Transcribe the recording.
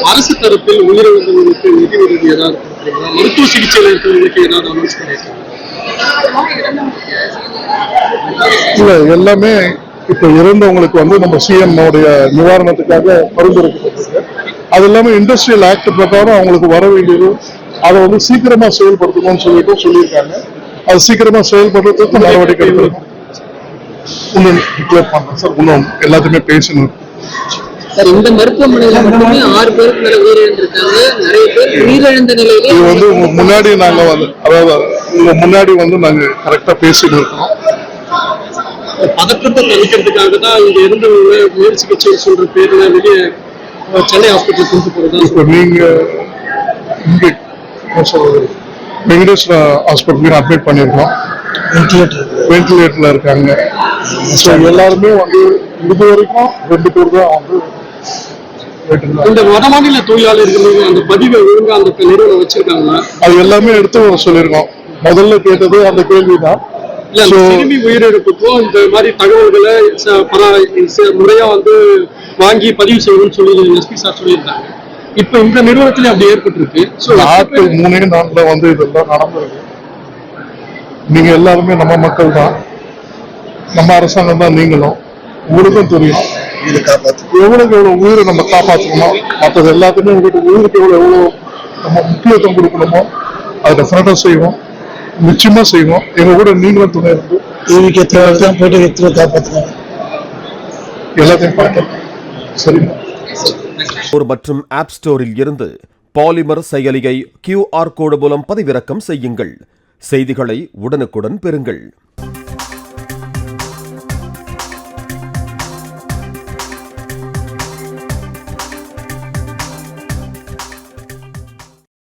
அரசு தரப்பில் உயிரிழந்தவர்களுக்கு நிதி உதவி ஏதாவது கொடுக்குறீங்களா? மருத்துவ சிகிச்சையில் இருக்கிறவங்களுக்கு ஏதாவது அனௌன்ஸ் பண்ணியிருக்கீங்க? இல்ல, எல்லாமே இப்ப இறந்தவங்களுக்கு வந்து நம்ம சிஎம் நிவாரணத்துக்காக பரிந்துரைக்கப்பட்டிருக்கு. அது இல்லாம இண்டஸ்ட்ரியல் ஆக்ட் பிரகாரம் அவங்களுக்கு வர வேண்டியது அதை வந்து சீக்கிரமா செயல்படுத்தணும்னு சொல்லியிருக்காங்க. அது சீக்கிரமா செயல்படுறதுக்கு நடவடிக்கை எடுக்கணும். இன்னும் டிக்ளேர் பண்றேன் சார். இன்னும் எல்லாத்தையுமே பேசணும் சார். இந்த மருத்துவமனையில மட்டுமே 6 பேருக்கு மேல உயிரிழந்திருக்காங்க. நிறைய பேர் உயிரிழந்த நிலையிலே இது வந்து முன்னாடி நாங்க வந்து அதாவது உங்க முன்னாடி வந்து நாங்க கரெக்டா பேசிட்டு இருக்கோம். பதற்றத்தை தணிக்கிறதுக்காக தான் இங்க இருந்தவங்க உயர் சிகிச்சை சொல்ற பேர்ல வெளியே சென்னை ஹாஸ்பிட்டல் கொண்டு போறதா. இப்ப நீங்க இங்க வெங்கடேஸ்வரா ஹாஸ்பிட்டல் அட்மிட் பண்ணிருக்கோம். வென்டிலேட்டர்ல இருக்காங்க. எல்லாருமே வந்து இது வரைக்கும் 2 பேர் தான் வந்து இந்த வடமாநில தொழிலாளர்கள் அந்த பதிவை ஒழுங்கா அந்த நிறுவனம் வச்சிருக்காங்க. அது எல்லாமே எடுத்து சொல்லியிருக்கோம். முதல்ல கேட்டது அந்த கேள்விதான். சிறுமி உயிரிழப்புக்கும் இந்த மாதிரி தகவல்களை முறையா வந்து வாங்கி பதிவு செய்யணும்னு சொல்லி எஸ்பி சார் சொல்லியிருந்தாங்க. இப்ப இந்த நிறுவனத்துல அப்படி ஏற்பட்டிருக்கு. நாட்கள் 3 நாட்ல வந்து இதெல்லாம் நடந்திருக்கு. நீங்க எல்லாருமே நம்ம மக்கள் தான், நம்ம அரசாங்கம் தான். நீங்களும் உங்களுக்கும் தெரியும் எவ்வளவுக்கு எவ்வளவு உயிரை நம்ம காப்பாற்றணுமோ, மற்றது எல்லாத்துக்குமே உயிருக்கு எவ்வளவு நம்ம முக்கியத்துவம் கொடுக்கணுமோ அதை டெஃபினட்டா செய்வோம். நிச்சயமா செய்வோம். எங்க கூட நீங்களும் துணை இருந்து போயிட்டு காப்பாற்றணும். எல்லாத்தையும் பார்க்கலாம். சரிங்களா? மற்றும் ஆப் ஸ்டோரில் இருந்து பாலிமர் செயலியை QR கோடு மூலம் பதிவிறக்கம் செய்யுங்கள். செய்திகளை உடனுக்குடன் பெறுங்கள்.